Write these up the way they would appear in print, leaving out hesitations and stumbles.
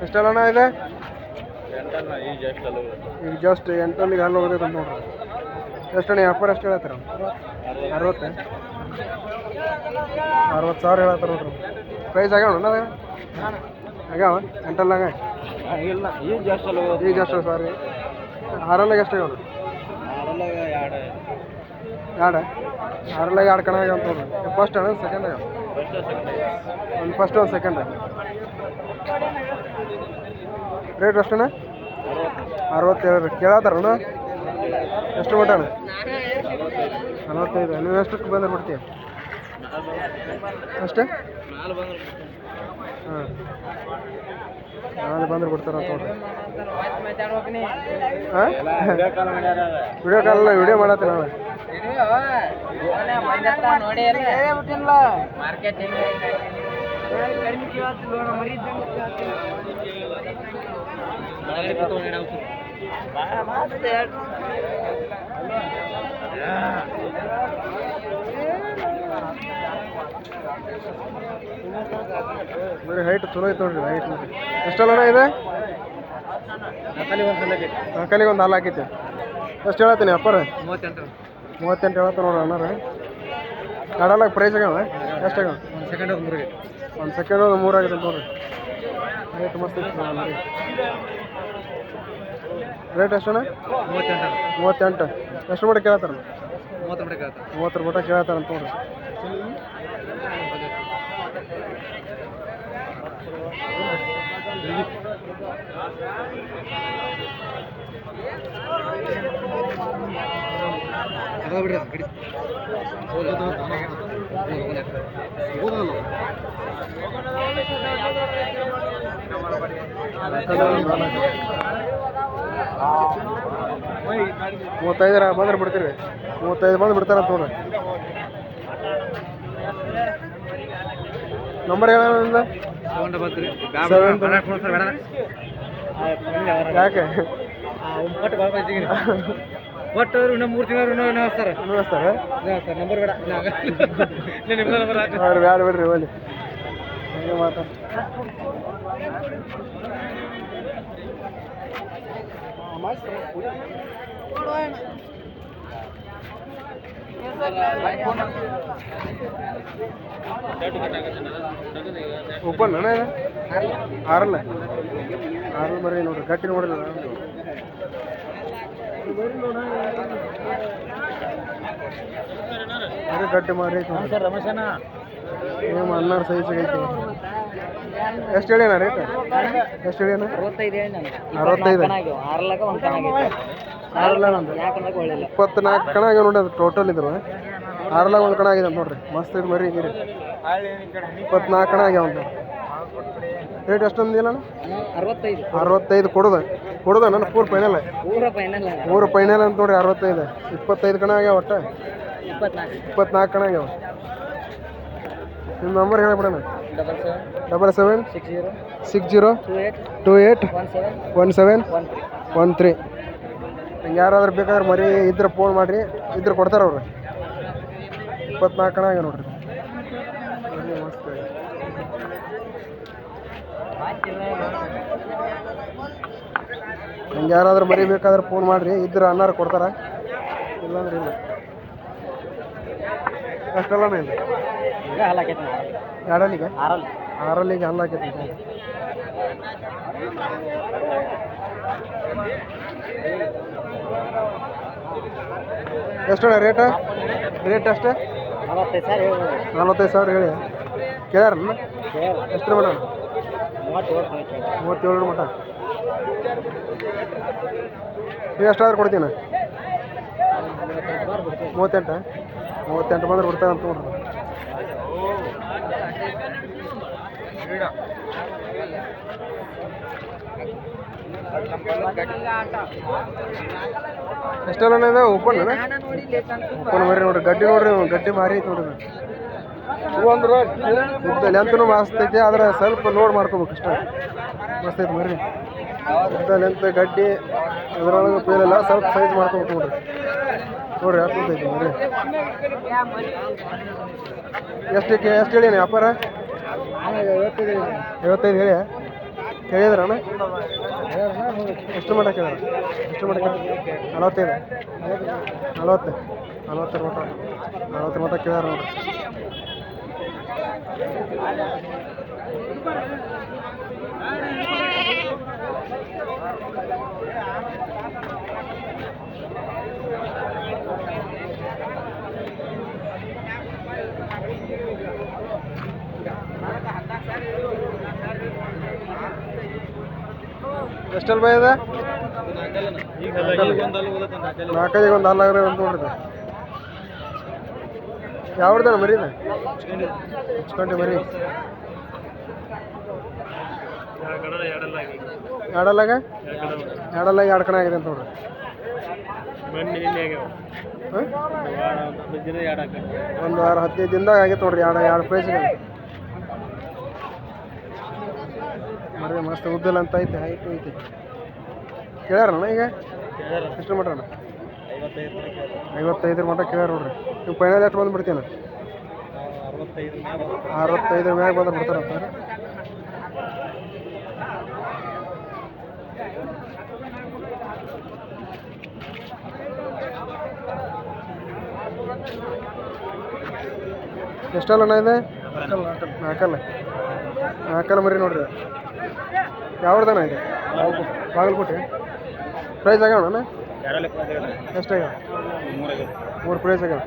ಎಷ್ಟೆಲ್ಲಣ್ಣ ಇದೆ ಈಗ ಜಸ್ಟ್ 8 ಹಾಲು ಹೋಗೋದೈತೆ ಅಂತ ನೋಡ್ರಿ. ಎಷ್ಟಣ್ಣ ವ್ಯಾಪಾರ ಎಷ್ಟು ಹೇಳ್ತಾರೆ? 60 60,000 ಹೇಳ್ತಾರೆ ನೋಡ್ರಿ. ಪ್ರೈಸ್ ಆಗ್ಯಾವ ಅಣ್ಣ ಆಗ್ಯಾವ 8 ಈಗ ಜಾಸ್ತಿ ಸಾರಿ. 6 ಎಷ್ಟು ಆಗ್ಯಾವ? 2 ಕಣ ಆಗ್ಯಾವ ಅಂತ ನೋಡ್ರಿ. ಫಸ್ಟ್ ಅಣ್ಣ ಸೆಕೆಂಡ್ ಆಗ್ಯಾವ? ಒಂದು ಫಸ್ಟ್ ಒಂದು ಸೆಕೆಂಡ್. ರೇಟ್ ಎಷ್ಟಣ್ಣ? 67 ಕೇಳತ್ತಾರಣ್ಣ. ಎಷ್ಟು ಮಟ ಅಣ್ಣ? 45. ನೀವು ಎಷ್ಟಕ್ಕೆ ಬಂದ್ರೆ ಬಿಡ್ತೀಯ? ಅಷ್ಟೇ ಹಾಂ, ನಾಳೆ ಬಂದ್ರೆ ಬಿಡ್ತಾರ ಅಂತ ನೋಡ್ರಿ. ಹಾಂ ವಿಡಿಯೋ ಕಾಲಲ್ಲ, ವಿಡಿಯೋ ಮಾಡತ್ತೀನಿ ನಾಳೆ. ಬರೀ ಹೈಟ್ ಚಲೋ ಐತೆ ನೋಡ್ರಿ. ಹೈಟ್ ನೋಡಿ ಎಷ್ಟಲ್ಲ ಇದೆ? ನಾಲ್ಕಲ್ಲಿಗೆ ಒಂದು ಹಾಲು ಹಾಕೈತೆ. ಎಷ್ಟು ಹೇಳತ್ತೀನಿ ಅಪ್ಪರ? 38 ಹೇಳತ್ತ ನೋಡ್ರಿ ಅಣ್ಣಾರ. ಕಡಲಾಗ ಪ್ರೈಸ್ ಆಗ್ಯಾವ ಎಷ್ಟು ಆಗ್ಯಾವ? ಒಂದು ಸೆಕೆಂಡ್ ಒಂದು 3 ಆಗಿದೆ ನೋಡ್ರಿ. ರೇಟ್ ಮಸ್ತ್ ಐತಿ. ರೇಟ್ ಎಷ್ಟಣ್ಣ? 38. ಎಷ್ಟು ಮಟ್ಟ ಕೇಳ್ತಾರ? 30 ಮಟ್ಟ ಕೇಳ್ತಾರ ಅಂತ ನೋಡ್ರಿ. ಮೂವತ್ತೈದರ ಬಂದ್ರೆ ಬಿಡ್ತೀರಿ? 35 ಬಂದು ಬಿಡ್ತಾರಂತ ನೋಡ್ರಿ. ನಂಬರ್ ಹೇಳ ಯಾಕೆ ಒಟ್ಟು ಇನ್ನೂ 3 ತಿಂಗಳು ಇನ್ನಿಸ್ತಾರೆ ನಂಬರ್ ಬೇಡ. ಬ್ಯಾಡ ಬಿಡ್ರಿ ಒಳ್ಳೆ ಹಂಗೆ ಮಾತಾಡ. ಓಪನ್ ಅಣ್ಣ ಇದು 6 ಮರಿ ನೋಡ್ರಿ. ಗಟ್ಟಿ ನೋಡ್ರಿ. ಅದೇ ಗಟ್ಟಿ ಮಾರಿ ಐತಿ ರಮೇಶನ. ಏನು 12 ಸೈಜ್ ಐತಿ. ಎಷ್ಟು ಹೇಳಿನ ರೇಟ್? ಎಷ್ಟು ಹೇಳಿನ? 65. 24 ಕಣ ಆಗ್ಯಾವ ನೋಡಿ. ಅದು ಟೋಟಲ್ ಇದ್ರು 6 ಒಂದು ಕಣ ಆಗಿದೆ ಅಂತ ನೋಡ್ರಿ. ಮಸ್ತ್ ಇದು ಮರಿ ಗಿರಿ. 24 ಕಣ ಆಗ್ಯಾವ ಅಂತ. ರೇಟ್ ಎಷ್ಟೊಂದು ಇಲ್ಲ? 65 ಕೊಡೋದ ನನ್ನ ಪೂರ ಫೈನಲ್ ಅಂತ ನೋಡ್ರಿ. 65 25 ಕಣ ಆಗ್ಯಾವ. ಒಟ್ಟು 24 ಕಣ ಆಗ್ಯಾವ. ನಿಮ್ಮ ನಂಬರ್ ಹೇಳಿಬಿಡೋಣ. 77 60 28 17 13. ನಂಗೆ ಯಾರಾದ್ರೂ ಬೇಕಾದ್ರೆ ಮರಿ ಇದ್ರೆ ಫೋನ್ ಮಾಡಿರಿ. ಇದ್ರೆ ಕೊಡ್ತಾರೆ ಅವ್ರು. 24 ಕಣ ಆಗ್ಯಾವ ನೋಡ್ರಿ. ಮಸ್ತ್ ನಂಗೆ ಯಾರಾದ್ರೂ ಮರಿ ಬೇಕಾದ್ರೆ ಫೋನ್ ಮಾಡಿರಿ. ಇದ್ರೆ ಅನ್ನಾರು ಕೊಡ್ತಾರೆ, ಇಲ್ಲಾಂದ್ರೆ ಇಲ್ಲ. ಅಷ್ಟಲ್ಲ ಇಲ್ಲ. ಎರಡಲ್ಲಿಗೆ 6 ಹಾಲು ಹಾಕೈತಿ. ಎಷ್ಟಣ್ಣ ರೇಟ್ ಅಷ್ಟೇ? 45,000 ಹೇಳಿ ಕೇಳ್ಯಾರಲ್ಲ. ಎಷ್ಟು ಮಟ? 37 ಮಟ. ನೀವು ಎಷ್ಟಾದ್ರೂ ಕೊಡ್ತೀನಿ? 38 ಬಂದ್ರೆ ಬಿಡ್ತಾರೆ ಅಂತ ನೋಡ್ರಿ. ಎಷ್ಟೆಲ್ಲ ಓಪನ್ ಮರಿ ನೋಡ್ರಿ. ಗಡ್ಡಿ ನೋಡ್ರಿ. ಗಡ್ಡಿ ಮಾರಿ ಐತಿ ನೋಡ್ರಿ. ಉದ್ದ ಲೆಂತ್ನು ಮಸ್ತ್ ಐತಿ. ಆದ್ರೆ ಸ್ವಲ್ಪ ಲೋಡ್ ಮಾಡ್ಕೋಬೇಕು ಅಷ್ಟೇ. ಮಸ್ತ್ ಐತಿ ಮರಿ. ಉದ್ದ ಲೆಂತ್ ಗಡ್ಡಿ ಅದ್ರೊಳಗೆ ಪೇಲೆಲ್ಲ ಸ್ವಲ್ಪ ಸೈಜ್ ಮಾಡ್ಕೋಬೇಕು ನೋಡ್ರಿ. ಹಾಕ್ತೈತಿ ಮರಿ. ಎಷ್ಟು ಹೇಳಿ ವ್ಯಾಪಾರ? 55 ಹೇಳಿ. ಕೇಳಿದ್ರಣ್ಣ ಎಷ್ಟು ಮಟ್ಟ ಕೇಳಿದ್ರ ಎಷ್ಟು ಮಟ್ಟ ಕೇಳಿದ್ರು 45 40 ಮಟ್ಟ ಕೇಳ್ಯಾರ ನೋಡ್ರಿ. ಎಷ್ಟಲ್ಲಿ ಬೈ ಇದೆ? 4 ಒಂದು ಹಲ್ಲಾಗ್ರೆ ಅಂತ ನೋಡ್ರಿ. ಯಾವ್ದಾನ ಮರಿ ಇದೆ? ಹಚ್ಕೊಂಡೆ ಮರಿ ಎರಡಲ್ಲಾಗ 2 ಕಣ ಆಗಿದೆ ಅಂತ ನೋಡ್ರಿ. ಒಂದು 15 ದಿನದಾಗ ಆಗೈತೆ ನೋಡ್ರಿ. ಎರಡು ಪ್ರೈಸ್ಗೆ ಮರಿ ಮಸ್ತ್ ಉದ್ದಿಲ್ಲ ಅಂತ ಐತೆ, ಹೈಟು ಐತಿ. ಕೇಳ್ಯಾರಣ್ಣ ಈಗ ಎಷ್ಟು ಮಟ್ಟ? 55 ಮಟ್ಟ ಕೇಳ್ಯಾರ ನೋಡ್ರಿ. ನೀವು ಫೈನಲ್ ಎಷ್ಟು ಬಂದುಬಿಡ್ತೀನ? 65 ಮ್ಯಾಗ ಬಂದ್ರೆ ಬಿಡ್ತಾರಂತ. ಎಷ್ಟಲ್ಲಣ್ಣ ಇದೆ? 4 ಮರಿ ನೋಡ್ರಿ. ಯಾವ್ದಣ್ಣ ಇದೆ? ಬಾಗಲಕೋಟೆ. ಪ್ರೈಸ್ ಆಗ್ಯಾವಣ್ಣ? ಎಷ್ಟಾಗ್ಯಾವ? 3 ಪ್ರೈಸ್ ಆಗ್ಯಾವ.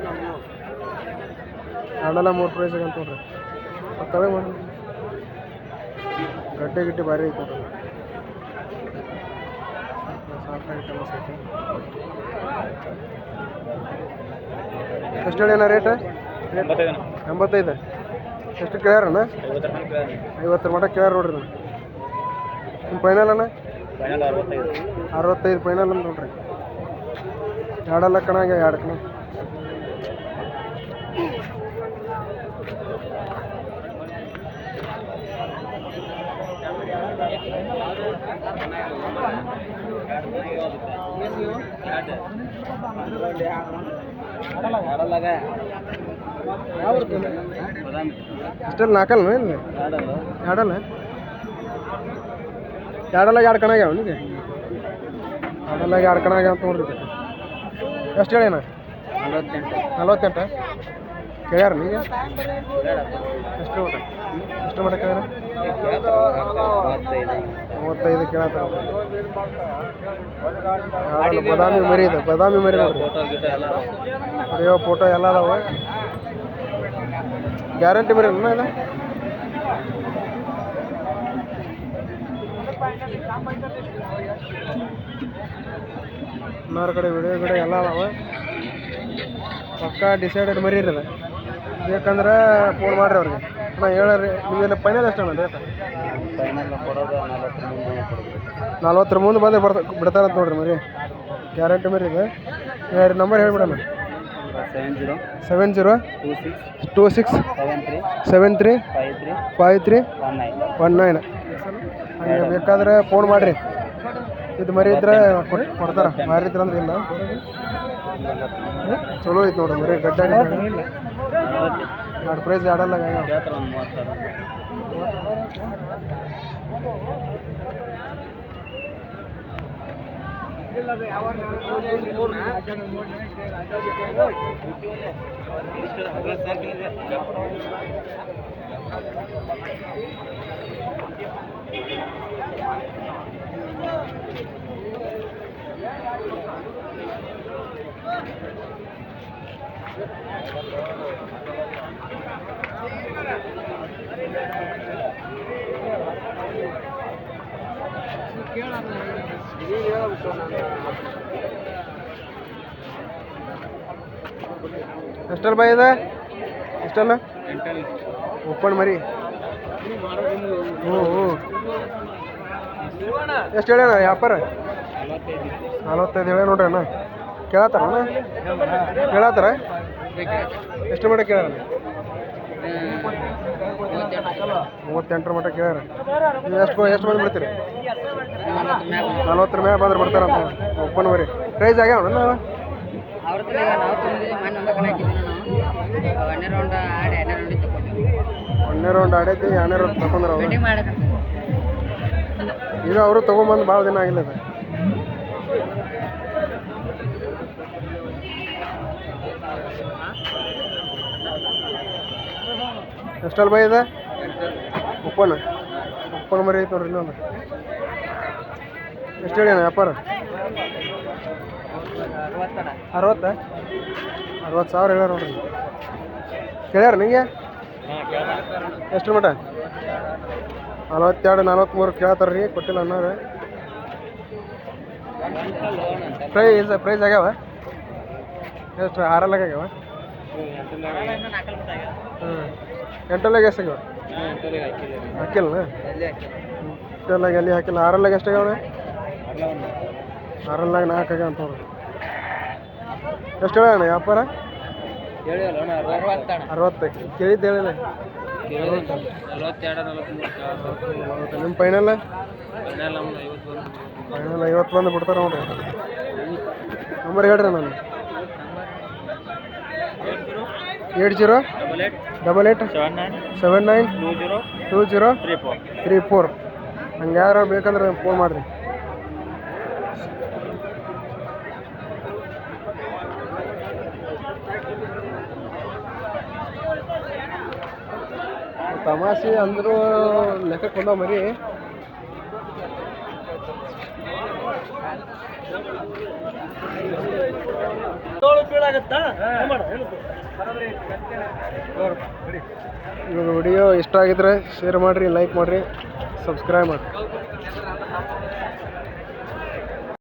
ಎರಡೆಲ್ಲ 3 ಪ್ರೈಸ್ ಆಗ್ಯಾವ ಅಂತ ನೋಡ್ರಿ. ತಲೆ ಮಾಡಿ ಗಡ್ಡೆ ಗಿಡ್ಡೆ ಭಾರಿ ಐತೆ ನೋಡ್ರಿ. ಎಷ್ಟು ಹೇಳಿ ಅಣ್ಣ ರೇಟ್? 85. ಎಷ್ಟು ಕೇಳ್ಯಾರಣ್ಣ? 50 ಮಟ್ಟ ಕೇಳ್ಯಾರ ನೋಡ್ರಿ. ನಾನು ನಿಮ್ಮ ಫೈನಲ್ ಅಣ್ಣ? 65 ಫೈನಲ್ ಅಂತ ನೋಡ್ರಿ. ಎರಡೆಲ್ಲ ಕಣ ಆಗ್ಯಾವ, 2 ಕಣ. ಅಷ್ಟೆಲ್ಲ 4 ಇಲ್ಲಿ? ಎರಡಲ್ಲ 2 ಕಣ ಆಗ್ಯಾವ ನಿಮಗೆ? ಎರಡೆಲ್ಲ 2 ಕಣ ಆಗ್ಯಾವ ಅಂತ ನೋಡ್ರಿ. ಎಷ್ಟು ಹೇಳಿಣ್ಣ? 48 ಕೇಳ್ಯಾರ ನೀಗ? ಎಷ್ಟು ಮಟ್ಟ ಕೇಳ್ಯಾರ? 35 ಕೇಳತ್ತ. ಬದಾಮಿ ಮರಿ ಇದೆ, ಬದಾಮಿ ಮರಿ ನೋಡ್ರಿ. ಅಯ್ಯೋ ಫೋಟೋ ಎಲ್ಲ ಅದಾವ. ಗ್ಯಾರಂಟಿ ಮರಿ ಅಲ್ಲ ಇದು? ಎಲ್ಲರ ಕಡೆ ವಿಡಿಯೋ ಗಿಡಿಯೋ ಎಲ್ಲ ಅದಾವ. ಪಕ್ಕ ಡಿಸೈಡೆಡ್ ಮರಿ ಇರೋದು. ಬೇಕಂದ್ರೆ ಫೋನ್ ಮಾಡಿರಿ ಅವ್ರಿಗೆ. ಅಣ್ಣ ಹೇಳ್ರಿ ನಿಮ್ಮೆಲ್ಲ ಫೈನಲ್ ಎಷ್ಟು ಅಣ್ಣ ರೇಟ್? 40 ಮುಂದೆ ಬಂದು ಬಿಡ್ತಾರಂತ ನೋಡ್ರಿ ಮರಿ. ಗ್ಯಾರಂಟಿ ಮರಿ ಇದೆ. ನಂಬರ್ ಹೇಳ್ಬಿಡಣ್ಣ. 7026735319. ಹಂಗೆ ಬೇಕಾದ್ರೆ ಫೋನ್ ಮಾಡಿರಿ. ಇದು ಮರಿ ಇದ್ರೆ ಕೊಡ್ತಾರೆ, ಮಾರಿ ಇದ್ರೆ ಅಂದ್ರೆ ಇಲ್ಲ. ಚಲೋ ಐತೆ ನೋಡ್ರಿ ಮರಿ. ಗಡ್ಡೆ 2 ಪ್ರೈಸ್ ಎರಡಲ್ಲ. ಎಷ್ಟಲ್ಲ ಬಾಯ್ ಇದೆ? ಎಷ್ಟಲ್ಲ ಓಪನ್ ಮರಿ? ಎಷ್ಟು ಹೇಳ್ಯಾನ ವ್ಯಾಪಾರ? 45 ಹೇಳ ನೋಡ್ರಿ ಅಣ್ಣ. ಕೇಳತ್ತಾರ ಅಣ್ಣ? ಕೇಳತ್ತಾರ? ಎಷ್ಟು ಮಟ್ಟ ಕೇಳ್ಯಾರ? 38 ಮಟ್ಟ ಕೇಳ್ಯಾರ. ನೀವು ಎಷ್ಟು ಬಂದು ಬಿಡ್ತೀರಿ? 40 ಮ್ಯಾಗ ಬಂದ್ರೆ ಬಿಡ್ತಾರಂತ. ಓಪನ್ ಮರಿ ಪ್ರೈಸ್ ಆಗ್ಯಾವ ನಾವು? 1 ರೌಂಡ್ ಆಡೈತಿ, 2 ರೌಂಡ್ ತಗೊಂಡ್ರ. ಈಗ ಅವರು ತೊಗೊಂಬಂದು ಭಾಳ ದಿನ ಆಗಿಲ್ಲ ಅದು. ಎಷ್ಟಲ್ಲಿ ಬೈ ಇದೆ ಉಪ್ಪನ ಮರಿ ಐತೆ ನೋಡ್ರಿ ಇನ್ನೊಂದು. ಎಷ್ಟು ಹೇಳಿ ಅಣ್ಣ ವ್ಯಾಪಾರ? 60,000 ಹೇಳ್ಯಾರ ನೋಡ್ರಿ. ಕೇಳ್ಯಾರ ನಿಂಗೆ ಎಷ್ಟು ಮಟ? 42 43 ಕೇಳ್ತಾರ ರೀ, ಕೊಟ್ಟಿಲ್ಲ ಅನ್ನೋರು. ಪ್ರೈಸ್ ಆಗ್ಯಾವ ಎಷ್ಟು? 6 ಆಗ್ಯಾವ. ಎಂಟಲ್ಲಾಗ ಎಷ್ಟು ಆಗ್ಯಾವ? ಹಾಕಿಲ್ಲ ಎಂಟಲ್ಲಾಗ ಎಲ್ಲಿ ಹಾಕಿಲ್ಲ. 6 ಎಷ್ಟು ಆಗ್ಯಾವ? 6 4 ಆಗ್ಯಾವ ಅಂತ ನೋಡ್ರಿ. ಎಷ್ಟು ಹೇಳೋಣ ವ್ಯಾಪಾರ? 60 ಕೇಳಿದ್ದು ಹೇಳಿಲ್ಲ. ನಿಮ್ಮ ಫೈನಲ್ 50 ಬಂದು ಬಿಡ್ತಾರೆ ನೋಡ್ರಿ. ನಂಬರ್ ಹೇಳ್ರಿ ನಾನು. 8088792034. ಹಂಗೆ ಯಾರು ಬೇಕಂದ್ರೆ ಫೋನ್ ಮಾಡಿರಿ. ತಮಾಷೆ ಅಂದರೂ ಲೆಕ್ಕಕ್ಕೆ ಬಂದಾವ ಮರಿ. ಇವಾಗ ವಿಡಿಯೋ ಇಷ್ಟ ಆಗಿದ್ರೆ ಶೇರ್ ಮಾಡಿರಿ, ಲೈಕ್ ಮಾಡಿರಿ, ಸಬ್ಸ್ಕ್ರೈಬ್ ಮಾಡಿರಿ.